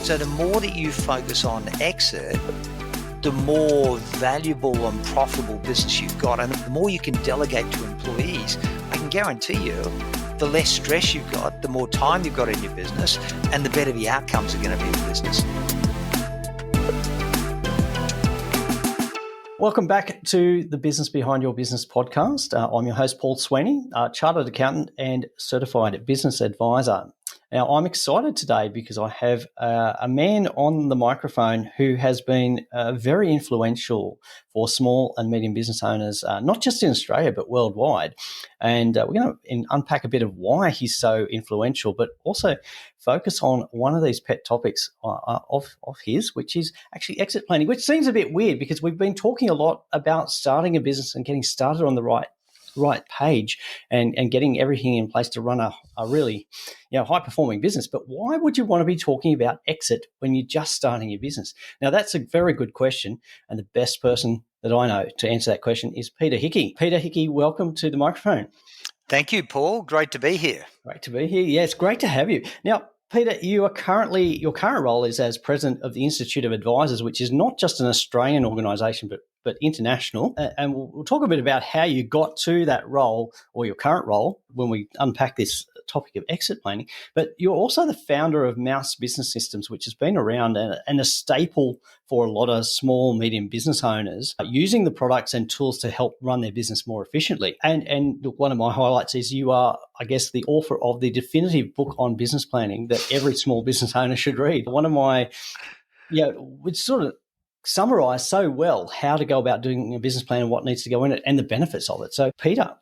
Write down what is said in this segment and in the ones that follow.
So the more that you focus on exit, the more valuable and profitable business you've got. And the more you can delegate to employees, I can guarantee you, the less stress you've got, the more time you've got in your business, and the better the outcomes are going to be in the business. Welcome back to the Business Behind Your Business podcast. I'm your host, Paul Sweeney, Chartered Accountant and Certified Business Advisor. Now, I'm excited today because I have a man on the microphone who has been very influential for small and medium business owners, not just in Australia, but worldwide. And we're going to unpack a bit of why he's so influential, but also focus on one of these pet topics of his, which is actually exit planning, which seems a bit weird because we've been talking a lot about starting a business and getting started on the right page and getting everything in place to run a really high-performing business. But why would you want to be talking about exit when you're just starting your business? Now, that's a very good question, and the best person that I know to answer that question is Peter Hickey. Peter Hickey, welcome to the microphone. Thank you, Paul. Great to be here. Great to be here. Yeah, it's great to have you. Now, Peter, your current role is as president of the Institute of Advisors, which is not just an Australian organisation, but international. And we'll talk a bit about how you got to that role or your current role when we unpack this topic of exit planning. But you're also the founder of Mouse Business Systems, which has been around and a staple for a lot of small, medium business owners using the products and tools to help run their business more efficiently. And look, one of my highlights is you are, I guess, the author of the definitive book on business planning that every small business owner should read. One of my, which sort of summarize so well how to go about doing a business plan and what needs to go in it and the benefits of it. So, Peter,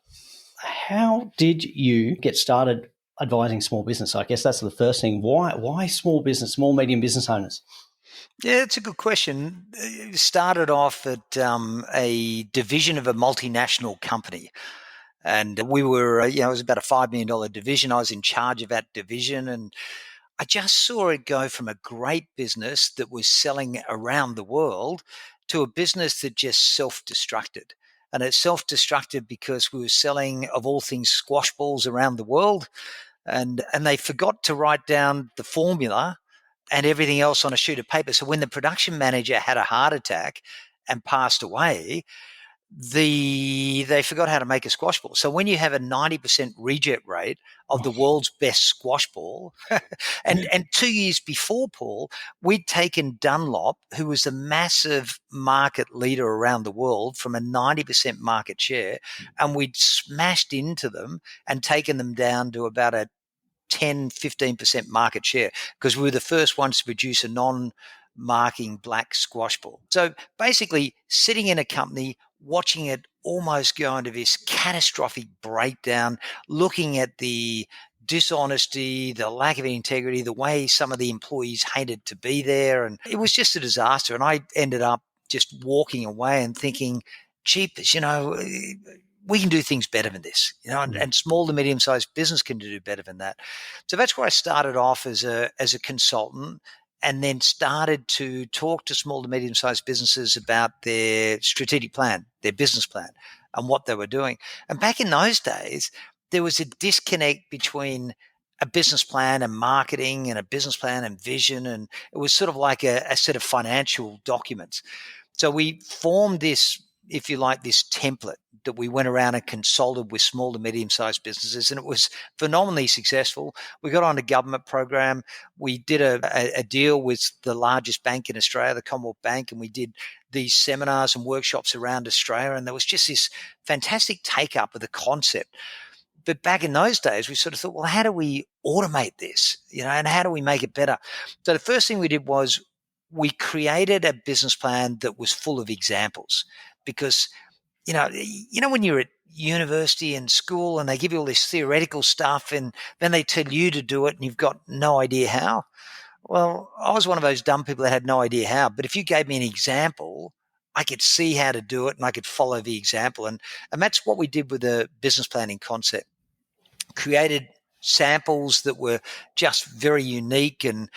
how did you get started advising small business? I guess that's the first thing. Why small business, small, medium business owners? Yeah, it's a good question. It started off at a division of a multinational company. And we were, it was about a $5 million division. I was in charge of that division, and I just saw it go from a great business that was selling around the world to a business that just self-destructed. And it self-destructed because we were selling, of all things, squash balls around the world. And they forgot to write down the formula and everything else on a sheet of paper. So when the production manager had a heart attack and passed away, they forgot how to make a squash ball. So when you have a 90% reject rate of the world's best squash ball, and 2 years before, Paul, we'd taken Dunlop, who was a massive market leader around the world, from a 90% market share, and we'd smashed into them and taken them down to about a 10, 15% market share because we were the first ones to produce a non-marking black squash ball. So basically sitting in a company, watching it almost go into this catastrophic breakdown, looking at the dishonesty, the lack of integrity, the way some of the employees hated to be there. And it was just a disaster. And I ended up just walking away and thinking, jeepers, we can do things better than this, and small to medium-sized business can do better than that. So that's where I started off as a consultant, and then started to talk to small to medium-sized businesses about their strategic plan, their business plan, and what they were doing. And back in those days, there was a disconnect between a business plan and marketing and a business plan and vision, and it was sort of like a set of financial documents. So we formed this, if you like, this template that we went around and consulted with small to medium-sized businesses, and it was phenomenally successful. We got on a government program. We did a deal with the largest bank in Australia, the Commonwealth Bank, and we did these seminars and workshops around Australia, and there was just this fantastic take-up of the concept. But back in those days, we sort of thought, well, how do we automate this, and how do we make it better? So the first thing we did was we created a business plan that was full of examples. Because, when you're at university and school and they give you all this theoretical stuff and then they tell you to do it and you've got no idea how. Well, I was one of those dumb people that had no idea how. But if you gave me an example, I could see how to do it and I could follow the example. And that's what we did with the business planning concept. Created samples that were just very unique and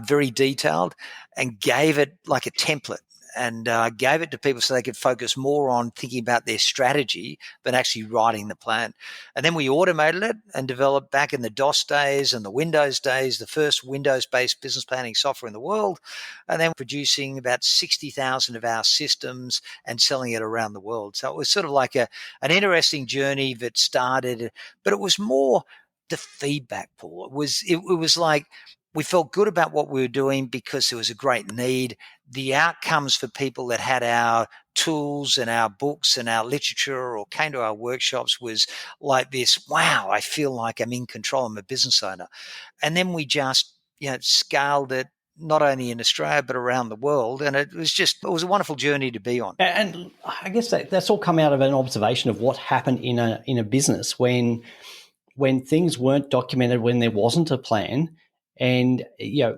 very detailed, and gave it like a template. and gave it to people so they could focus more on thinking about their strategy than actually writing the plan. And then we automated it and developed, back in the DOS days and the Windows days, the first Windows-based business planning software in the world, and then producing about 60,000 of our systems and selling it around the world. So it was sort of like an interesting journey that started, but it was more the feedback, Paul. It was like we felt good about what we were doing because there was a great need. The outcomes for people that had our tools and our books and our literature or came to our workshops was like this: wow, I feel like I'm in control. I'm a business owner. And then we just, scaled it not only in Australia but around the world. And it was a wonderful journey to be on. And I guess that's all come out of an observation of what happened in a business when things weren't documented, when there wasn't a plan. And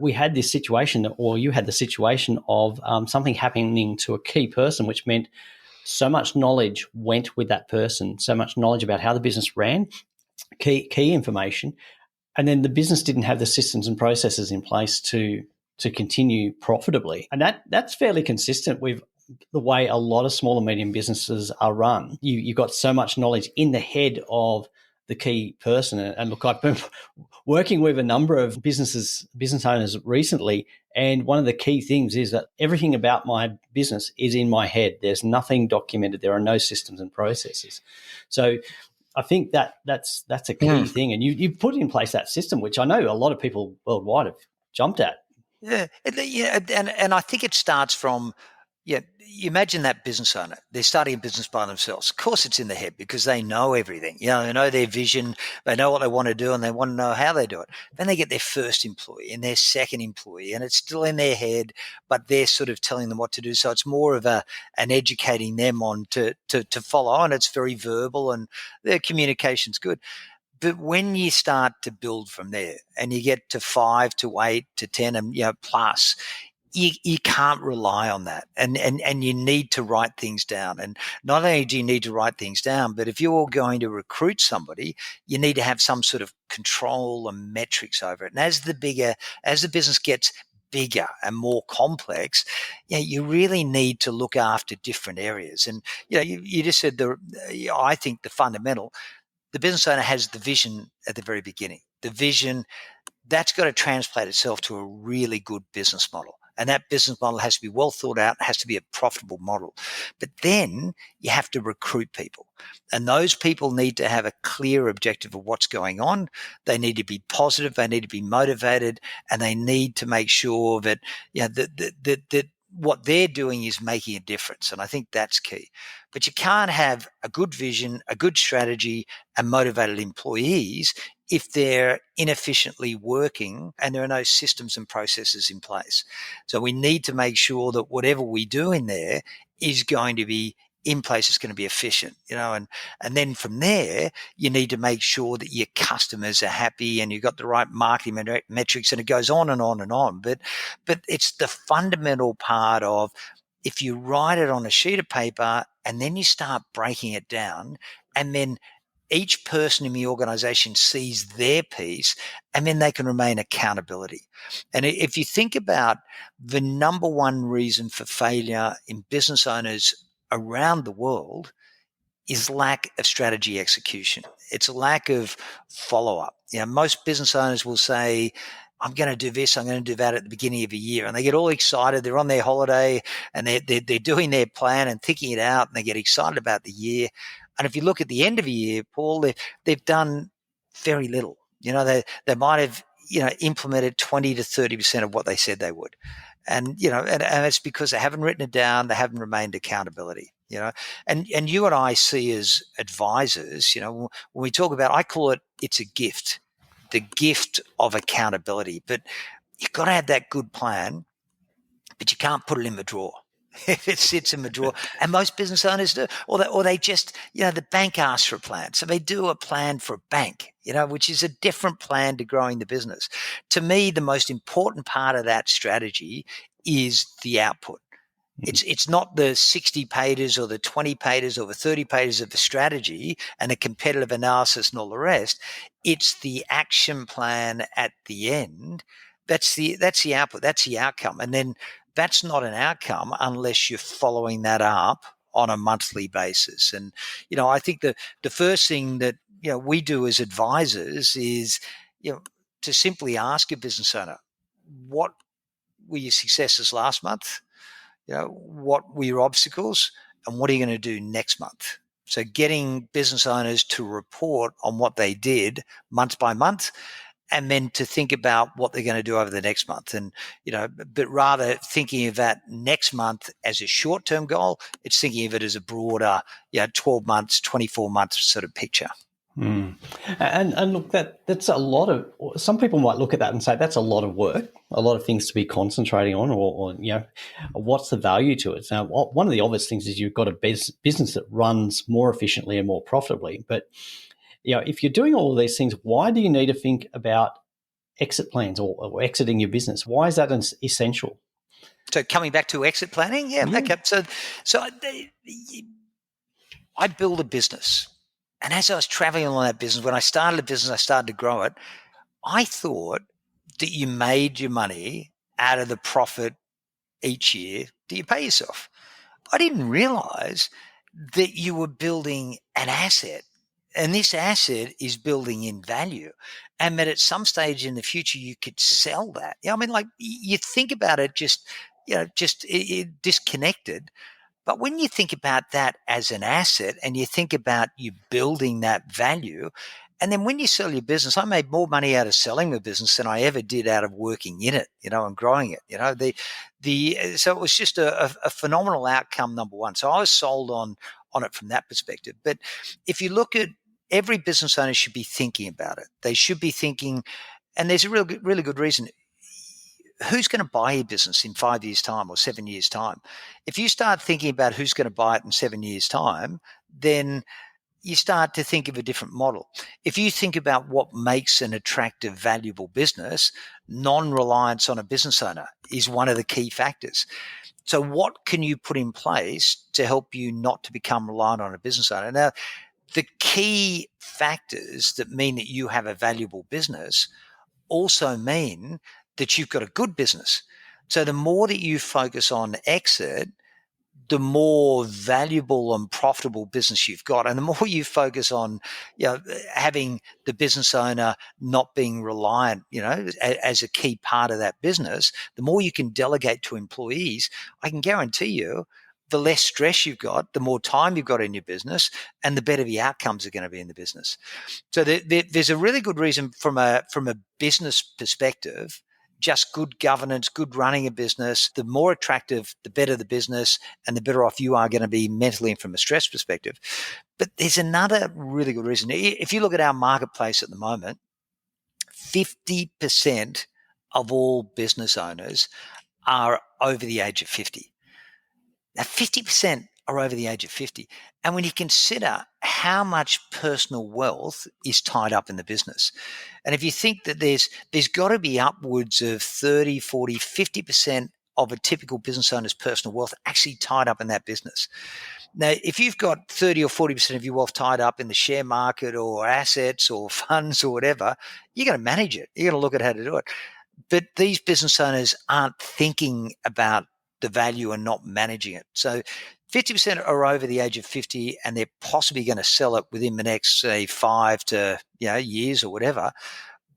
we had this situation, or you had the situation of something happening to a key person, which meant so much knowledge went with that person, so much knowledge about how the business ran, key information, and then the business didn't have the systems and processes in place to continue profitably. And that's fairly consistent with the way a lot of small and medium businesses are run. You've got so much knowledge in the head of the key person. And look, I've been working with a number of business owners recently, and one of the key things is that everything about my business is in my head. There's nothing documented. There are no systems and processes. So I think that's a key thing. And you put in place that system, which I know a lot of people worldwide have jumped at. Yeah, and I think it starts from, you imagine that business owner. They're starting a business by themselves. Of course, it's in their head because they know everything. They know their vision. They know what they want to do, and they want to know how they do it. Then they get their first employee and their second employee, and it's still in their head, but they're sort of telling them what to do. So it's more of an educating them on to follow, and it's very verbal, and their communication's good. But when you start to build from there and you get to 5 to 8 to 10 and plus, you can't rely on that. And you need to write things down. And not only do you need to write things down, but if you're going to recruit somebody, you need to have some sort of control and metrics over it. And as the business gets bigger and more complex, you really need to look after different areas. And you just said I think the fundamental, the business owner has the vision at the very beginning. The vision, that's got to translate itself to a really good business model. And that business model has to be well thought out, has to be a profitable model. But then you have to recruit people. And those people need to have a clear objective of what's going on. They need to be positive, they need to be motivated, and they need to make sure that that what they're doing is making a difference. And I think that's key. But you can't have a good vision, a good strategy, and motivated employees if they're inefficiently working and there are no systems and processes in place. So we need to make sure that whatever we do in there is going to be in place, it's going to be efficient, and then from there, you need to make sure that your customers are happy and you've got the right marketing metrics, and it goes on and on and on. But it's the fundamental part of, if you write it on a sheet of paper and then you start breaking it down, and then each person in the organization sees their piece, and then they can remain accountability. And if you think about the number one reason for failure in business owners around the world, is lack of strategy execution. It's a lack of follow-up. Most business owners will say, I'm going to do this, I'm going to do that at the beginning of a year. And they get all excited. They're on their holiday and they're doing their plan and thinking it out, and they get excited about the year. And if you look at the end of a year, Paul, they've done very little. They might have, implemented 20 to 30% of what they said they would. And, and it's because they haven't written it down. They haven't remained accountability, and you and I see as advisors, when we talk about, I call it's a gift, the gift of accountability. But you've got to have that good plan, but you can't put it in the drawer. If it sits in the drawer, and most business owners do, or they just, the bank asks for a plan. So they do a plan for a bank, which is a different plan to growing the business. To me, the most important part of that strategy is the output. It's not the 60 pages or the 20 pages or the 30 pages of the strategy and the competitive analysis and all the rest. It's the action plan at the end. That's the output. That's the outcome. And then that's not an outcome unless you're following that up on a monthly basis. And, I think the first thing that, we do as advisors is, to simply ask a business owner, what were your successes last month? What were your obstacles, and what are you going to do next month? So getting business owners to report on what they did month by month, and then to think about what they're going to do over the next month. And, but rather thinking of that next month as a short-term goal, it's thinking of it as a broader, 12 months, 24 months sort of picture. Mm. And look, that's a lot of. Some people might look at that and say that's a lot of work, a lot of things to be concentrating on, or what's the value to it? Now, one of the obvious things is you've got a business that runs more efficiently and more profitably. But if you're doing all of these things, why do you need to think about exit plans or exiting your business? Why is that essential? So coming back to exit planning, okay. So I build a business. And as I was traveling on that business, when I started a business, I started to grow it. I thought that you made your money out of the profit each year that you pay yourself. I didn't realize that you were building an asset, and this asset is building in value, and that at some stage in the future you could sell that. You think about it just disconnected. But when you think about that as an asset and you think about you building that value, and then when you sell your business, I made more money out of selling the business than I ever did out of working in it, and growing it. So it was just a phenomenal outcome, number one. So I was sold on it from that perspective. But if you look at every business owner should be thinking about it. They should be thinking, and there's a really good reason. Who's going to buy your business in 5 years' time or 7 years' time? If you start thinking about who's going to buy it in 7 years' time, then you start to think of a different model. If you think about what makes an attractive, valuable business, non-reliance on a business owner is one of the key factors. So what can you put in place to help you not to become reliant on a business owner? Now, the key factors that mean that you have a valuable business also mean that you've got a good business. So the more that you focus on exit, the more valuable and profitable business you've got. And the more you focus on, having the business owner not being reliant, as a key part of that business, the more you can delegate to employees, I can guarantee you, the less stress you've got, the more time you've got in your business, and the better the outcomes are going to be in the business. So there's a really good reason from a business perspective. Just good governance, good running a business, the more attractive, the better the business, and the better off you are going to be mentally and from a stress perspective. But there's another really good reason. If you look at our marketplace at the moment, 50% of all business owners are over the age of 50. Now, 50% are over the age of 50. And when you consider how much personal wealth is tied up in the business, and if you think that there's got to be upwards of 30, 40, 50% of a typical business owner's personal wealth actually tied up in that business. Now, if you've got 30 or 40% of your wealth tied up in the share market or assets or funds or whatever, you're going to manage it. You're going to look at how to do it. But these business owners aren't thinking about the value and not managing it. So 50% are over the age of 50, and they're possibly going to sell it within the next, say, 5 to years or whatever.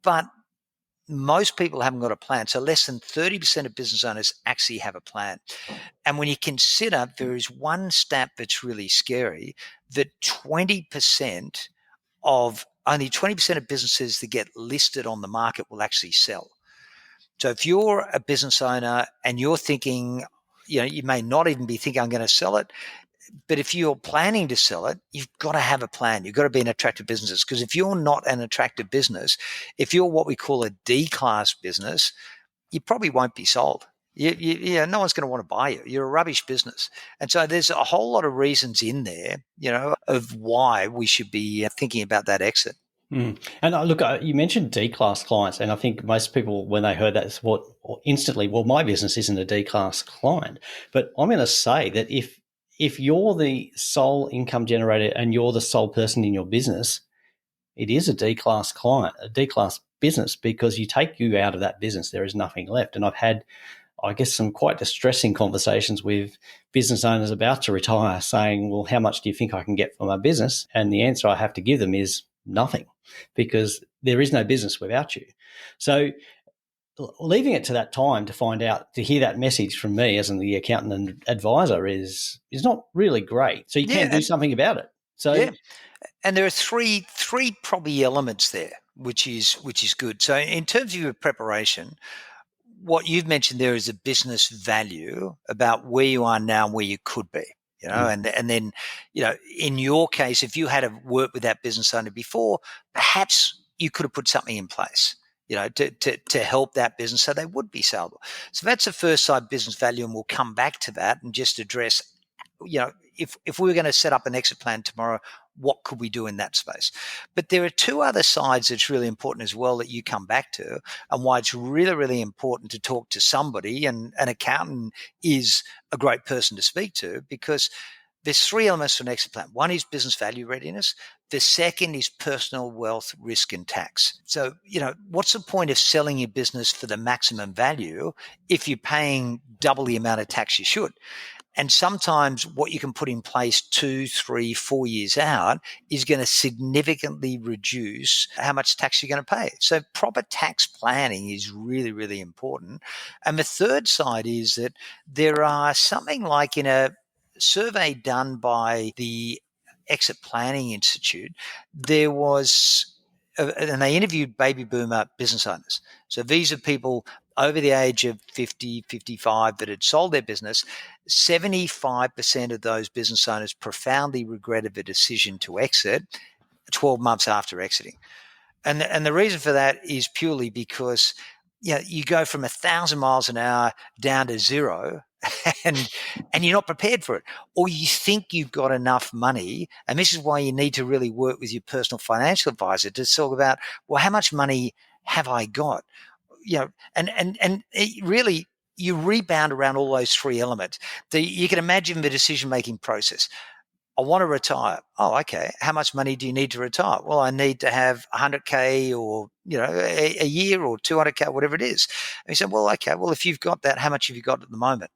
But most people haven't got a plan. So less than 30% of business owners actually have a plan. And when you consider, there is one stat that's really scary, that only 20% of businesses that get listed on the market will actually sell. So if you're a business owner and you're thinking, you may not even be thinking, I'm going to sell it, but if you're planning to sell it, you've got to have a plan. You've got to be an attractive business, because if you're not an attractive business, if you're what we call a D-class business, you probably won't be sold. No one's going to want to buy you. You're a rubbish business. And so there's a whole lot of reasons in there, of why we should be thinking about that exit. Mm. And look, you mentioned D-class clients, and I think most people, when they heard that, instantly, well, my business isn't a D-class client. But I'm going to say that if you're the sole income generator and you're the sole person in your business, it is a D-class client, a D-class business, because you take you out of that business, there is nothing left. And I've had I guess, some quite distressing conversations with business owners about to retire saying, well, how much do you think I can get from my business? And the answer I have to give them is nothing, because there is no business without you. So leaving it to that time to find out, to hear that message from me as the accountant and advisor is not really great. So you Yeah, can do something about it. So yeah. And there are three probably elements there, which is good. So in terms of your preparation, what you've mentioned there is a business value about where you are now and where you could be. And then, in your case, if you had to work with that business owner before, perhaps you could have put something in place, to help that business so they would be sellable. So that's the first side, business value, and we'll come back to that and just address, if we were going to set up an exit plan tomorrow, what could we do in that space? But there are two other sides that's really important as well that you come back to, and why it's really, really important to talk to somebody, and an accountant is a great person to speak to, because there's three elements to an exit plan. One is business value readiness. The second is personal wealth, risk, and tax. So, what's the point of selling your business for the maximum value if you're paying double the amount of tax you should? And sometimes what you can put in place 2, 3, 4 years out is going to significantly reduce how much tax you're going to pay. So proper tax planning is really, really important. And the third side is that there are something like, in a survey done by the Exit Planning Institute, there was, and they interviewed baby boomer business owners. So these are people over the age of 50, 55 that had sold their business. 75% of those business owners profoundly regretted the decision to exit 12 months after exiting. And the reason for that is purely because, you go from 1,000 miles an hour down to zero, and you're not prepared for it, or you think you've got enough money. And this is why you need to really work with your personal financial advisor to talk about, well, how much money have I got? And it really, you rebound around all those three elements. You can imagine the decision-making process. I want to retire. Oh, okay. How much money do you need to retire? Well, I need to have 100K, or, a year, or 200K, whatever it is. And he said, well, okay. Well, if you've got that, how much have you got at the moment?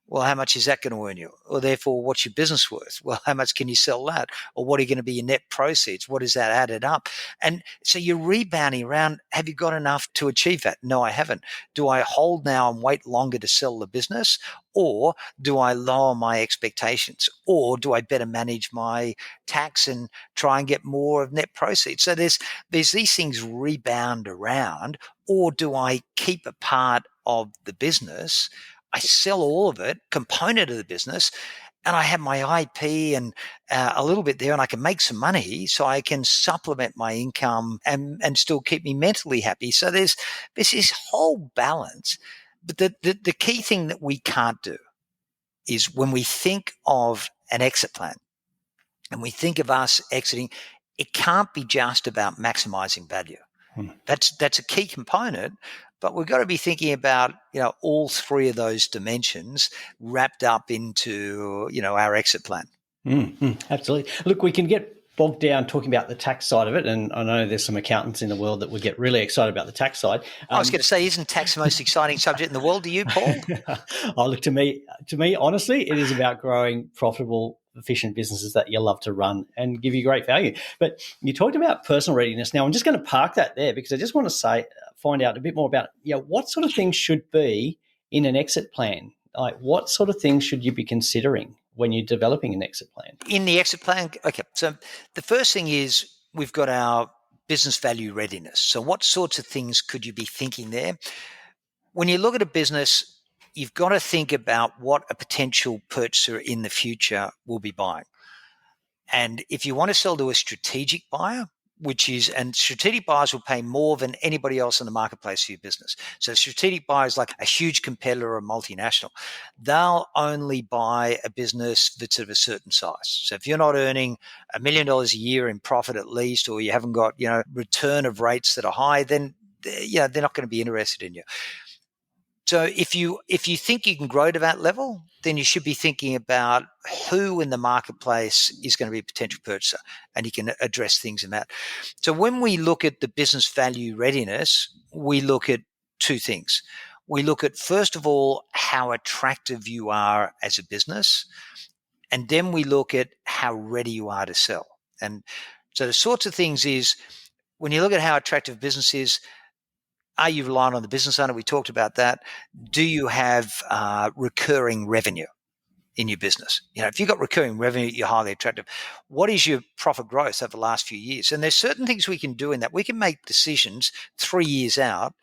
Well, how much is that going to earn you? Or therefore, what's your business worth? Well, how much can you sell that? Or what are going to be your net proceeds? What is that added up? And so you're rebounding around. Have you got enough to achieve that? No, I haven't. Do I hold now and wait longer to sell the business? Or do I lower my expectations? Or do I better manage my tax and try and get more of net proceeds? So there's these things rebound around. Or do I keep a part of the business? I sell all of it, component of the business, and I have my IP and a little bit there, and I can make some money so I can supplement my income and still keep me mentally happy. So there's this whole balance. But the key thing that we can't do is, when we think of an exit plan and we think of us exiting, it can't be just about maximizing value. That's a key component, but we've got to be thinking about, all three of those dimensions wrapped up into, our exit plan. Absolutely. Look, we can get bogged down talking about the tax side of it, and I know there's some accountants in the world that would get really excited about the tax side. I was going to say, isn't tax the most exciting subject in the world to you, Paul? Oh, look, to me, honestly, it is about growing profitable, efficient businesses that you love to run and give you great value. But you talked about personal readiness. Now, I'm just going to park that there, because I just want to find out a bit more about, what sort of things should be in an exit plan. Like, what sort of things should you be considering when you're developing an exit plan? In the exit plan, okay. So the first thing is, we've got our business value readiness. So what sorts of things could you be thinking there? When you look at a business, you've got to think about what a potential purchaser in the future will be buying. And if you want to sell to a strategic buyer, and strategic buyers will pay more than anybody else in the marketplace for your business. So strategic buyers, like a huge competitor or a multinational, they'll only buy a business that's of a certain size. So if you're not earning $1 million a year in profit at least, or you haven't got, return of rates that are high, then they're not going to be interested in you. So if you think you can grow to that level, then you should be thinking about who in the marketplace is going to be a potential purchaser, and you can address things in that. So when we look at the business value readiness, we look at two things. We look at, first of all, how attractive you are as a business. And then we look at how ready you are to sell. And so the sorts of things is, when you look at how attractive business is, are you relying on the business owner? We talked about that. Do you have recurring revenue in your business? If you've got recurring revenue, you're highly attractive. What is your profit growth over the last few years? And there's certain things we can do in that. We can make decisions 3 years out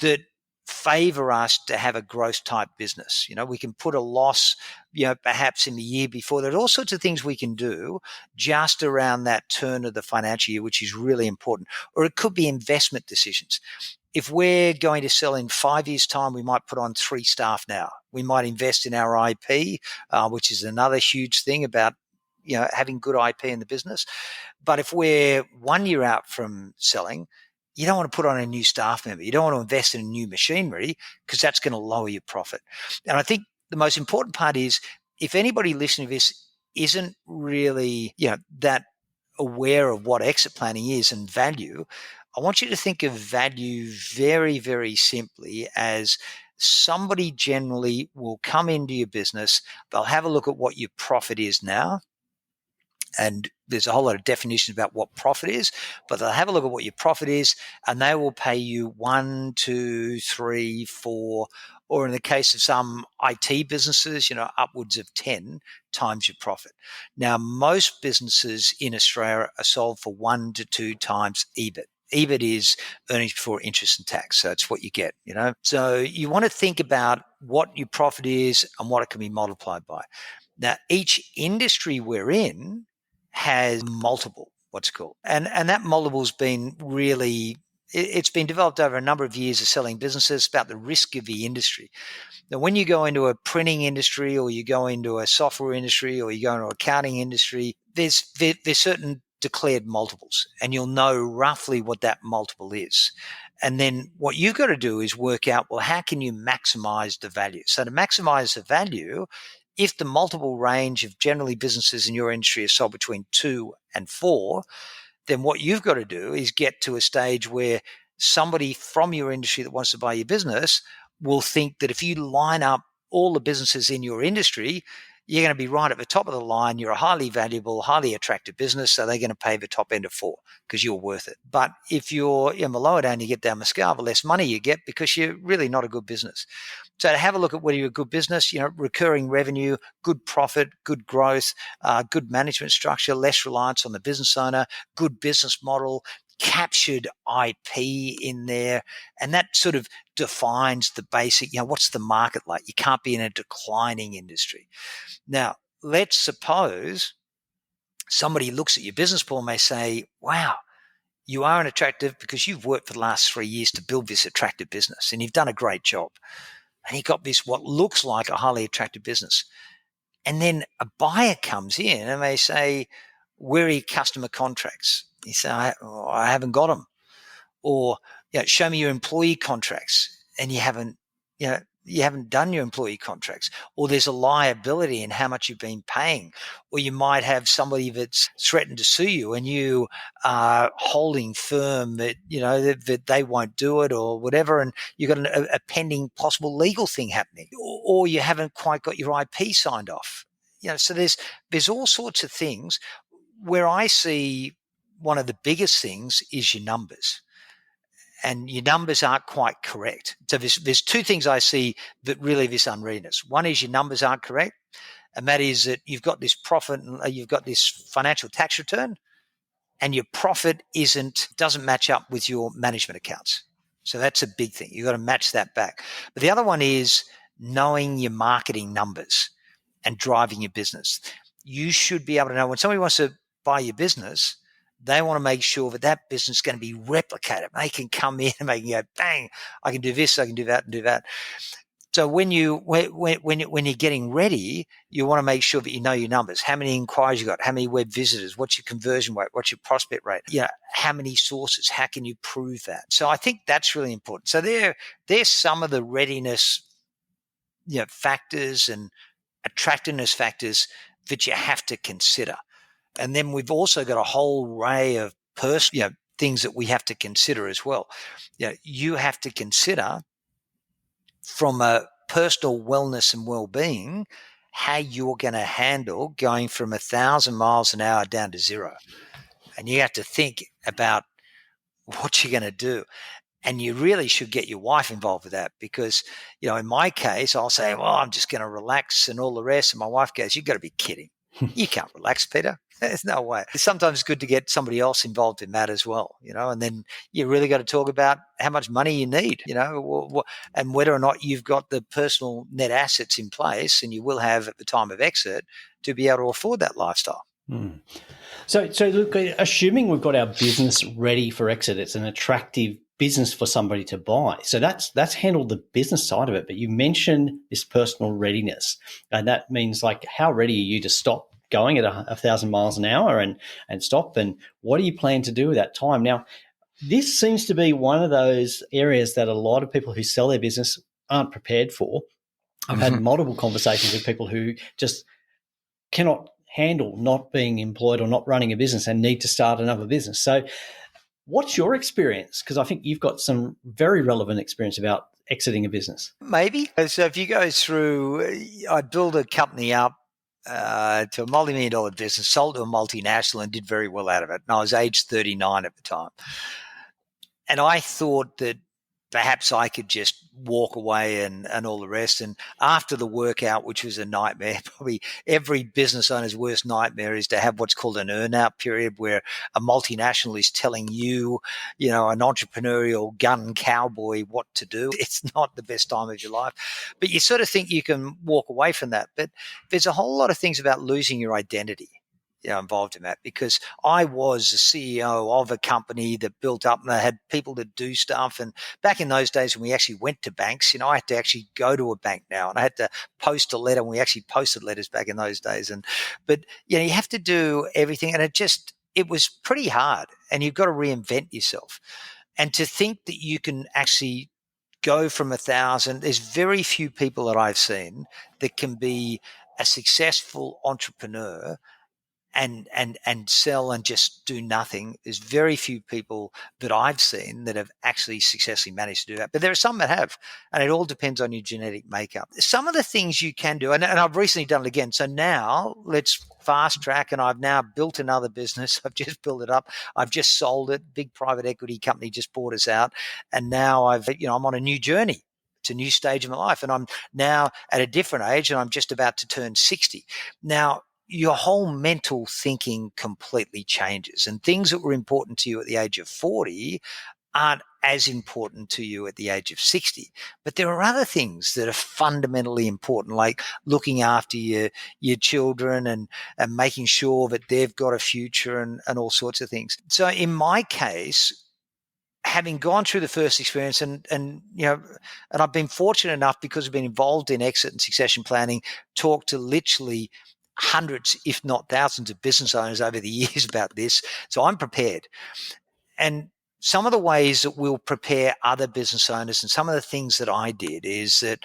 that favor us to have a growth type business. We can put a loss, perhaps in the year before. There are all sorts of things we can do just around that turn of the financial year, which is really important. Or it could be investment decisions. If we're going to sell in 5 years' time, we might put on 3 staff now. We might invest in our IP, which is another huge thing about having good IP in the business. But if we're 1 year out from selling, you don't want to put on a new staff member. You don't want to invest in new machinery, because that's going to lower your profit. And I think the most important part is, if anybody listening to this isn't really that aware of what exit planning is and value, I want you to think of value very, very simply as somebody generally will come into your business. They'll have a look at what your profit is now. And there's a whole lot of definitions about what profit is, but they'll have a look at what your profit is, and they will pay you 1, 2, 3, 4, or in the case of some IT businesses, upwards of 10 times your profit. Now, most businesses in Australia are sold for 1 to 2 times EBIT. EBIT is earnings before interest and tax. So it's what you get, So you want to think about what your profit is and what it can be multiplied by. Now, each industry we're in has multiple, what's called. And that multiple's been really, it's been developed over a number of years of selling businesses about the risk of the industry. Now, when you go into a printing industry, or you go into a software industry, or you go into an accounting industry, there's certain declared multiples, and you'll know roughly what that multiple is. And then what you've got to do is work out, well, how can you maximize the value? So to maximize the value, if the multiple range of generally businesses in your industry is sold between 2 and 4, then what you've got to do is get to a stage where somebody from your industry that wants to buy your business will think that if you line up all the businesses in your industry, you're going to be right at the top of the line. You're a highly valuable, highly attractive business, so they're going to pay the top end of 4 because you're worth it. But if you're in the lower down, you get down the scale, the less money you get because you're really not a good business. So to have a look at whether you're a good business, recurring revenue, good profit, good growth, good management structure, less reliance on the business owner, good business model, captured IP in there. And that sort of defines the basic, what's the market like? You can't be in a declining industry. Now, let's suppose somebody looks at your business plan and they say, wow, you are an attractive, because you've worked for the last 3 years to build this attractive business and you've done a great job. And you've got this, what looks like a highly attractive business. And then a buyer comes in and they say, where are your customer contracts? You say, I haven't got them. Or, show me your employee contracts, and you haven't done your employee contracts. Or there's a liability in how much you've been paying. Or you might have somebody that's threatened to sue you and you are holding firm that, that they won't do it or whatever. And you've got a pending possible legal thing happening, or you haven't quite got your IP signed off. So there's all sorts of things. Where I see one of the biggest things is your numbers. And your numbers aren't quite correct. So there's 2 things I see that really this unreadiness. One is your numbers aren't correct, and that is that you've got this profit, you've got this financial tax return, and your profit doesn't match up with your management accounts. So that's a big thing. You've got to match that back. But the other one is knowing your marketing numbers and driving your business. You should be able to know when somebody wants to buy your business, they want to make sure that business is going to be replicated. They can come in and they can go, bang, I can do this, I can do that, and do that. So when you're getting ready, you want to make sure that you know your numbers. How many inquiries you got? How many web visitors? What's your conversion rate? What's your prospect rate? How many sources? How can you prove that? So I think that's really important. So there's some of the readiness, factors and attractiveness factors that you have to consider. And then we've also got a whole array of things that we have to consider as well. You have to consider from a personal wellness and well-being, how you're going to handle going from 1,000 miles an hour down to zero. And you have to think about what you're going to do. And you really should get your wife involved with that because, in my case, I'll say, well, I'm just going to relax and all the rest. And my wife goes, you've got to be kidding. You can't relax, Peter. There's no way. Sometimes it's good to get somebody else involved in that as well, and then you really got to talk about how much money you need, and whether or not you've got the personal net assets in place, and you will have at the time of exit to be able to afford that lifestyle. Mm. So look, assuming we've got our business ready for exit, it's an attractive business for somebody to buy. So that's handled the business side of it. But you mentioned this personal readiness, and that means like how ready are you to stop going at 1,000 miles an hour and stop? And what do you plan to do with that time? Now, this seems to be one of those areas that a lot of people who sell their business aren't prepared for. I've had multiple conversations with people who just cannot handle not being employed or not running a business and need to start another business. So what's your experience? Because I think you've got some very relevant experience about exiting a business. Maybe. So if you go through, I built a company up to a multi-million-dollar business, sold to a multinational and did very well out of it. And I was age 39 at the time. And I thought that perhaps I could just walk away and all the rest. And after the workout, which was a nightmare, probably every business owner's worst nightmare is to have what's called an earn-out period where a multinational is telling you, an entrepreneurial gun cowboy what to do. It's not the best time of your life. But you sort of think you can walk away from that. But there's a whole lot of things about losing your identity involved in that, because I was a CEO of a company that built up and they had people that do stuff. And back in those days when we actually went to banks, I had to actually go to a bank now and I had to post a letter, and we actually posted letters back in those days. But you have to do everything, and it was pretty hard, and you've got to reinvent yourself. And to think that you can actually go from 1,000, there's very few people that I've seen that can be a successful entrepreneur and sell and just do nothing. There's very few people that I've seen that have actually successfully managed to do that. But there are some that have, and it all depends on your genetic makeup. Some of the things you can do, and I've recently done it again. So now let's fast track, and I've now built another business. I've just built it up. I've just sold it. Big private equity company just bought us out. And now I'm on a new journey. It's a new stage of my life. And I'm now at a different age, and I'm just about to turn 60. Now, your whole mental thinking completely changes, and things that were important to you at the age of 40 aren't as important to you at the age of 60. But there are other things that are fundamentally important, like looking after your children and making sure that they've got a future and all sorts of things. So in my case, having gone through the first experience and I've been fortunate enough, because I've been involved in exit and succession planning, talk to literally hundreds, if not thousands, of business owners over the years about this. So I'm prepared. And some of the ways that we'll prepare other business owners, and some of the things that I did, is that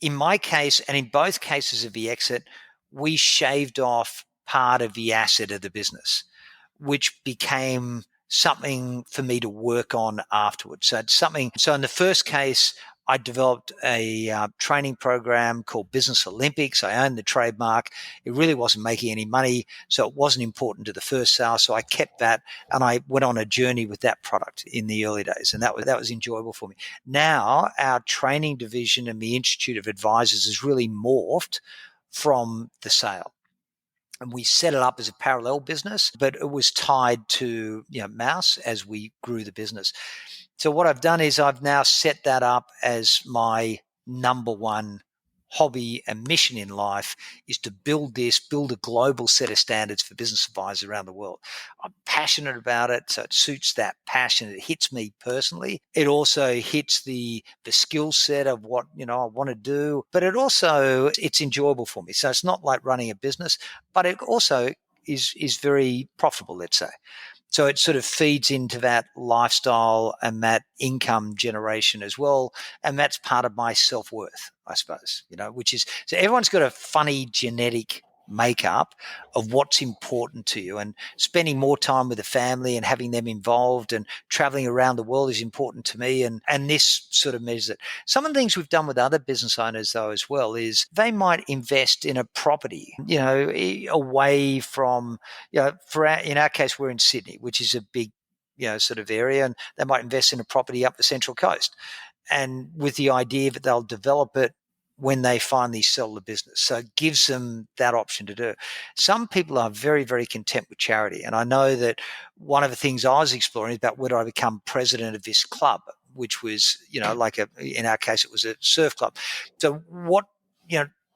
in my case, and in both cases of the exit, we shaved off part of the asset of the business, which became something for me to work on afterwards. So it's something. So in the first case, I developed a training program called Business Olympics. I owned the trademark. It really wasn't making any money, so it wasn't important to the first sale. So I kept that, and I went on a journey with that product in the early days, and that was enjoyable for me. Now our training division and the Institute of Advisors has really morphed from the sale. And we set it up as a parallel business, but it was tied to Mouse as we grew the business. So what I've done is I've now set that up as my number one hobby and mission in life, is to build a global set of standards for business advisors around the world. I'm passionate about it, so it suits that passion. It hits me personally. It also hits the skill set of what I want to do, but it's enjoyable for me. So it's not like running a business, but it also is very profitable, let's say. So it sort of feeds into that lifestyle and that income generation as well. And that's part of my self-worth, I suppose, which is, so everyone's got a funny genetic makeup of what's important to you, and spending more time with the family and having them involved and traveling around the world is important to me, and this sort of measures it. Some of the things we've done with other business owners though as well is they might invest in a property, away from, in our case we're in Sydney, which is a big, sort of area, and they might invest in a property up the Central Coast, and with the idea that they'll develop it when they finally sell the business. So it gives them that option to do. Some people are very, very content with charity. And I know that one of the things I was exploring is about whether I become president of this club, which was, in our case, it was a surf club. So what,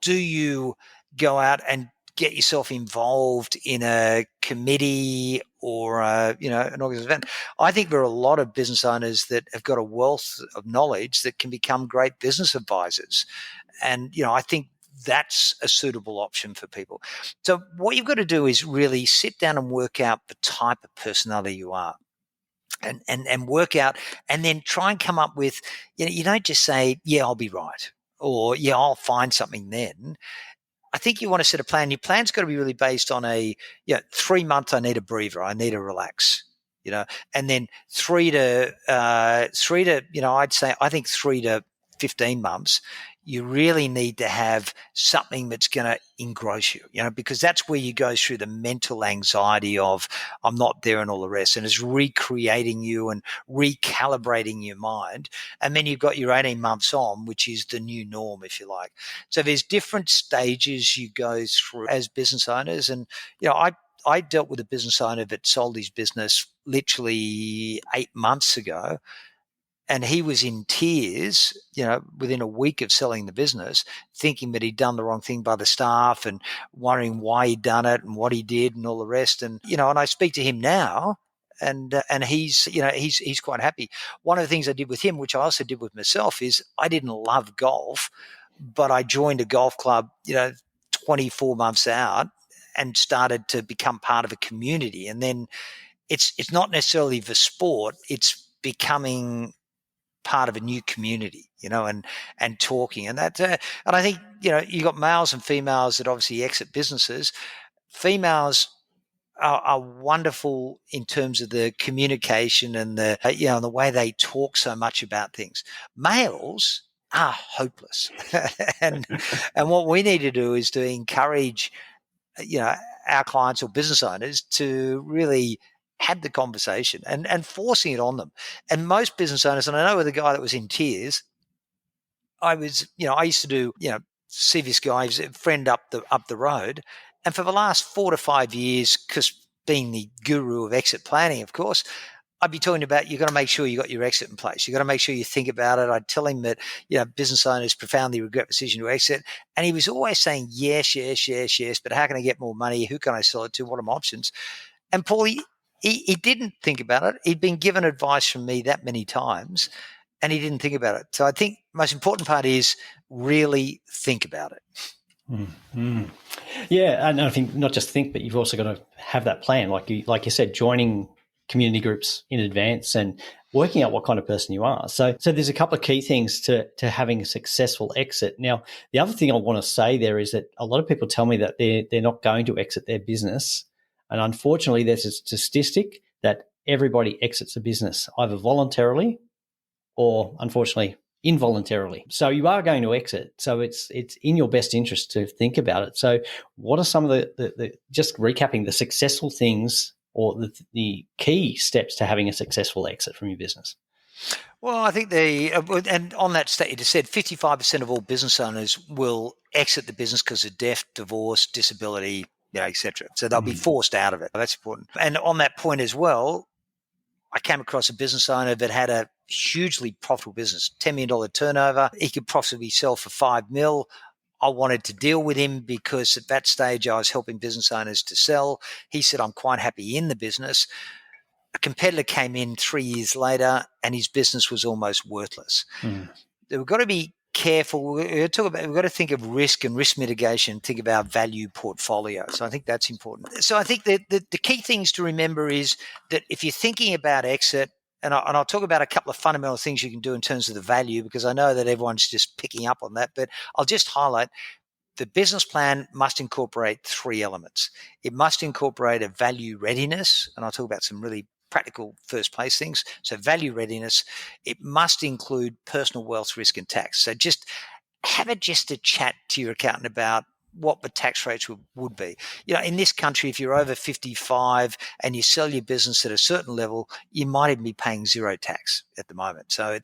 do you go out and get yourself involved in a committee or an organization? I think there are a lot of business owners that have got a wealth of knowledge that can become great business advisors, and I think that's a suitable option for people. So what you've got to do is really sit down and work out the type of personality you are. And work out, and then try and come up with, you don't just say, yeah, I'll be right, or yeah, I'll find something then. I think you want to set a plan. Your plan's got to be really based on 3 months. I need a breather. I need to relax, and then I'd say, I think 3 to 15 months, you really need to have something that's going to engross you, because that's where you go through the mental anxiety of I'm not there and all the rest. And it's recreating you and recalibrating your mind. And then you've got your 18 months on, which is the new norm, if you like. So there's different stages you go through as business owners. And, I dealt with a business owner that sold his business literally 8 months ago. And he was in tears, within a week of selling the business, thinking that he'd done the wrong thing by the staff and wondering why he'd done it and what he did and all the rest. And, and I speak to him now, and he's quite happy. One of the things I did with him, which I also did with myself, is I didn't love golf, but I joined a golf club, 24 months out, and started to become part of a community. And then it's not necessarily the sport, it's becoming part of a new community, and talking, and that, and I think, you got males and females that obviously exit businesses. Females are wonderful in terms of the communication and the way they talk so much about things. Males are hopeless, and what we need to do is to encourage, our clients or business owners to really have the conversation and forcing it on them. And most business owners, and I know with the guy that was in tears, I used to do, see this guy, he's a friend up the road. And for the last 4 to 5 years, because being the guru of exit planning, of course, I'd be talking about, you've got to make sure you got your exit in place. You've got to make sure you think about it. I'd tell him that, business owners profoundly regret the decision to exit. And he was always saying, yes, yes, yes, yes, but how can I get more money? Who can I sell it to? What are my options? And Paul, he didn't think about it. He'd been given advice from me that many times, and he didn't think about it. So I think the most important part is really think about it. Mm-hmm. Yeah, and I think not just think, but you've also got to have that plan, like you said, joining community groups in advance and working out what kind of person you are. So there's a couple of key things to having a successful exit. Now, the other thing I want to say there is that a lot of people tell me that they're not going to exit their business, and unfortunately, there's a statistic that everybody exits a business either voluntarily or, unfortunately, involuntarily. So you are going to exit. So it's in your best interest to think about it. So what are some of the just recapping the successful things or the key steps to having a successful exit from your business? Well, I think and on that stat, you just said 55% of all business owners will exit the business because of death, divorce, disability, etc. So they'll be forced out of it. That's important. And on that point as well, I came across a business owner that had a hugely profitable business, $10 million turnover. He could possibly sell for $5 million. I wanted to deal with him because at that stage I was helping business owners to sell. He said, I'm quite happy in the business. A competitor came in 3 years later and his business was almost worthless. We've got to be careful. We've got to think of risk and risk mitigation, think of our value portfolio. So I think that's important. So I think that the key things to remember is that if you're thinking about exit, and I'll talk about a couple of fundamental things you can do in terms of the value, because I know that everyone's just picking up on that, but I'll just highlight the business plan must incorporate three elements. It must incorporate a value readiness, and I'll talk about some really practical first place things. So value readiness. It must include personal wealth, risk, and tax. So just have a chat to your accountant about what the tax rates would be. In this country, if you're over 55 and you sell your business at a certain level, you might even be paying zero tax at the moment. So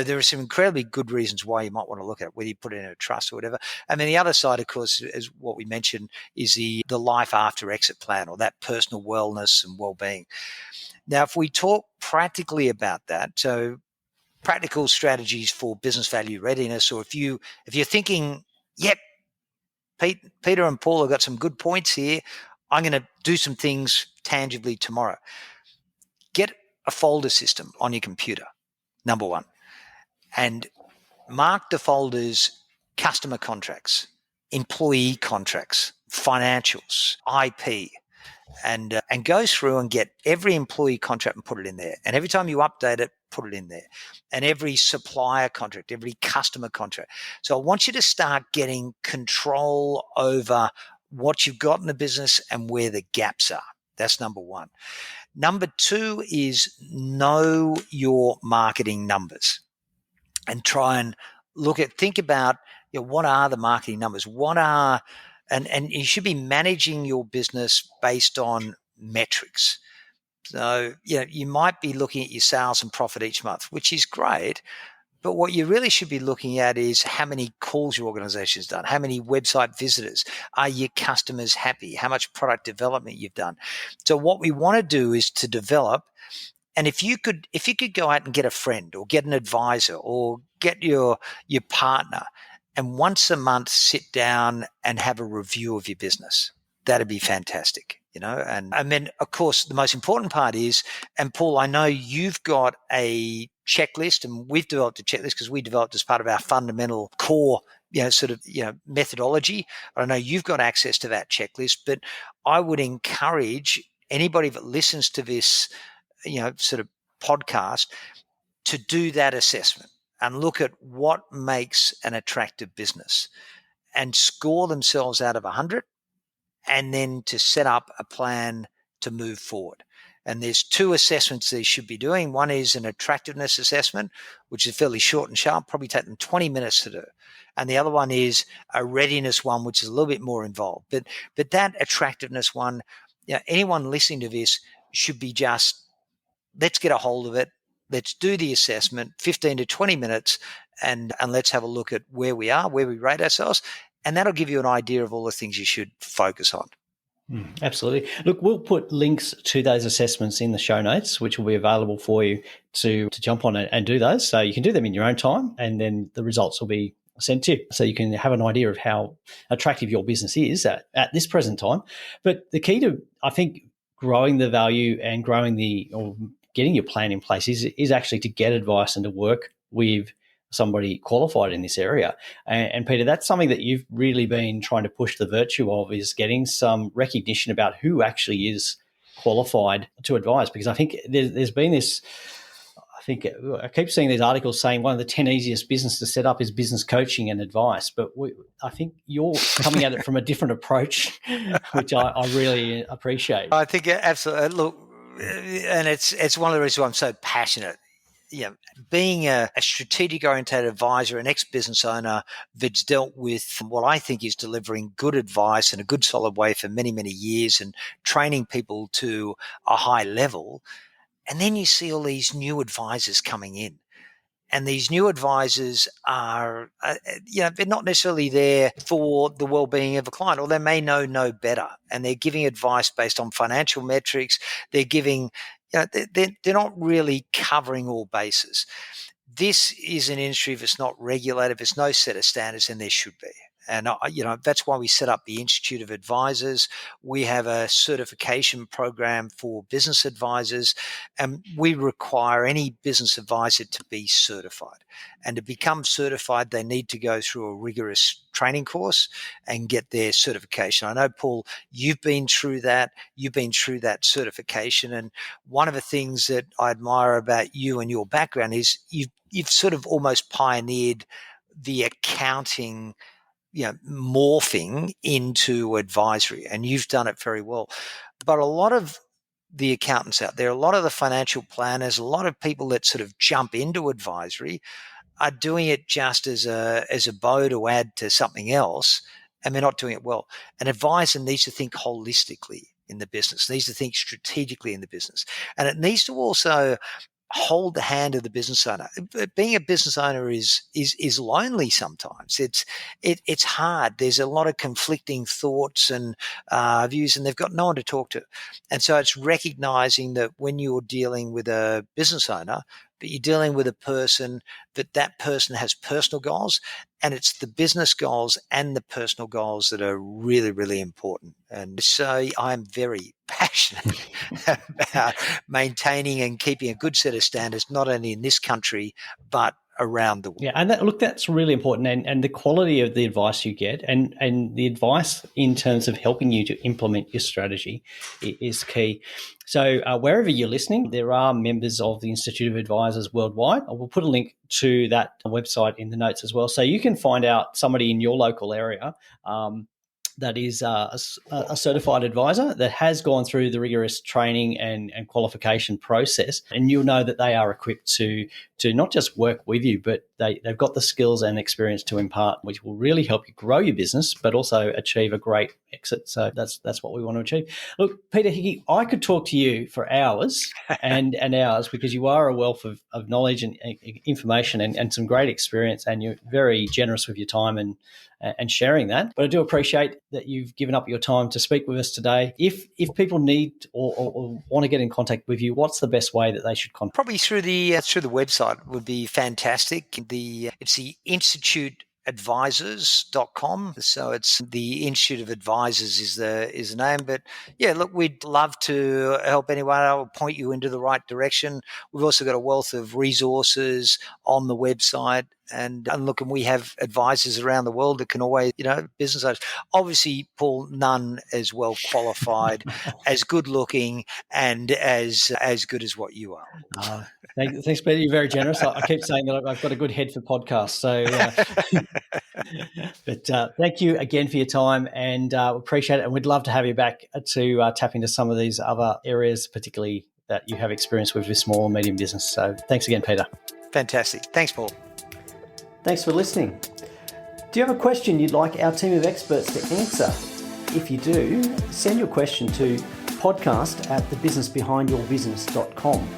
there are some incredibly good reasons why you might want to look at it, whether you put it in a trust or whatever. And then the other side, of course, is what we mentioned, is the life after exit plan, or that personal wellness and well-being. Now, if we talk practically about that, so practical strategies for business value readiness, or if you're thinking, yep, Peter and Paul have got some good points here, I'm going to do some things tangibly tomorrow. Get a folder system on your computer, number one, and mark the folders: customer contracts, employee contracts, financials, IP, and go through and get every employee contract and put it in there. And every time you update it, put it in there. And every supplier contract, every customer contract. So I want you to start getting control over what you've got in the business and where the gaps are. That's number one. Number two is know your marketing numbers, and try and think about, what are the marketing numbers? And you should be managing your business based on metrics. So, you might be looking at your sales and profit each month, which is great. But what you really should be looking at is how many calls your organization has done, how many website visitors, are your customers happy, how much product development you've done. So what we want to do is to develop. And if you could go out and get a friend or get an advisor or get your partner, and once a month sit down and have a review of your business, that'd be fantastic, And then, of course, the most important part is, and Paul, I know you've got a checklist, and we've developed a checklist because we developed as part of our fundamental core, methodology. I know you've got access to that checklist, but I would encourage anybody that listens to this, sort of podcast, to do that assessment and look at what makes an attractive business and score themselves out of 100, and then to set up a plan to move forward. And there's two assessments they should be doing. One is an attractiveness assessment, which is fairly short and sharp, probably take them 20 minutes to do. And the other one is a readiness one, which is a little bit more involved. But that attractiveness one, anyone listening to this should be just, let's get a hold of it. Let's do the assessment, 15 to 20 minutes, and let's have a look at where we are, where we rate ourselves. And that'll give you an idea of all the things you should focus on. Absolutely. Look, we'll put links to those assessments in the show notes, which will be available for you to jump on and do those. So you can do them in your own time, and then the results will be sent to you, so you can have an idea of how attractive your business is at this present time. But the key to, I think, growing the value and getting your plan in place is actually to get advice and to work with somebody qualified in this area. And Peter, that's something that you've really been trying to push the virtue of, is getting some recognition about who actually is qualified to advise. Because I think there's been this, I keep seeing these articles saying one of the 10 easiest business to set up is business coaching and advice. But I think you're coming at it from a different approach, which I really appreciate. I think absolutely. Look, and it's one of the reasons why I'm so passionate. Being a strategic oriented advisor, an ex-business owner that's dealt with what I think is delivering good advice in a good solid way for many, many years and training people to a high level. And then you see all these new advisors coming in. And these new advisors are, they're not necessarily there for the well-being of a client, or they may know no better. And they're giving advice based on financial metrics. They're giving, they're not really covering all bases. This is an industry that's not regulated. There's no set of standards, and there should be. And, that's why we set up the Institute of Advisors. We have a certification program for business advisors, and we require any business advisor to be certified. And to become certified, they need to go through a rigorous training course and get their certification. I know, Paul, you've been through that. You've been through that certification. And one of the things that I admire about you and your background is you've sort of almost pioneered the accounting morphing into advisory, and you've done it very well. But a lot of the accountants out there, a lot of the financial planners, a lot of people that sort of jump into advisory are doing it just as a bow to add to something else, and they're not doing it well. An advisor needs to think holistically in the business, needs to think strategically in the business, and it needs to also hold the hand of the business owner. Being a business owner is lonely sometimes. It's hard. There's a lot of conflicting thoughts and views, and they've got no one to talk to. And so it's recognizing that when you're dealing with a business owner, but you're dealing with a person, that person has personal goals, and it's the business goals and the personal goals that are really, really important. And so I'm very passionate about maintaining and keeping a good set of standards, not only in this country, but around the world. Yeah, and that's really important, and the quality of the advice you get, and the advice in terms of helping you to implement your strategy is key. So wherever you're listening, there are members of the Institute of Advisors worldwide. I will put a link to that website in the notes as well, so you can find out somebody in your local area that is a certified advisor that has gone through the rigorous training and qualification process, and you'll know that they are equipped to not just work with you, but they've got the skills and experience to impart, which will really help you grow your business, but also achieve a great exit. So that's what we want to achieve. Look, Peter Hickey, I could talk to you for hours and hours, because you are a wealth of knowledge and information and some great experience, and you're very generous with your time and sharing that. But I do appreciate that you've given up your time to speak with us today. If people need or want to get in contact with you, what's the best way that they should contact? Probably through the website would be fantastic. It's the instituteadvisors.com. So it's the Institute of Advisors is the name. But yeah, look, we'd love to help anyone. I'll point you into the right direction. We've also got a wealth of resources on the website. And look, and we have advisors around the world that can always, business owners. Obviously, Paul, none as well qualified, as good looking, and as good as what you are. Thanks, Peter. You're very generous. I keep saying that I've got a good head for podcasts. So, but thank you again for your time, and appreciate it. And we'd love to have you back to tap into some of these other areas, particularly that you have experience with small and medium business. So, thanks again, Peter. Fantastic. Thanks, Paul. Thanks for listening. Do you have a question you'd like our team of experts to answer? If you do, send your question to podcast@thebusinessbehindyourbusiness.com.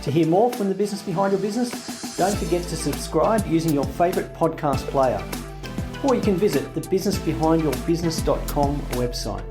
To hear more from The Business Behind Your Business, don't forget to subscribe using your favourite podcast player. Or you can visit the businessbehindyourbusiness.com website.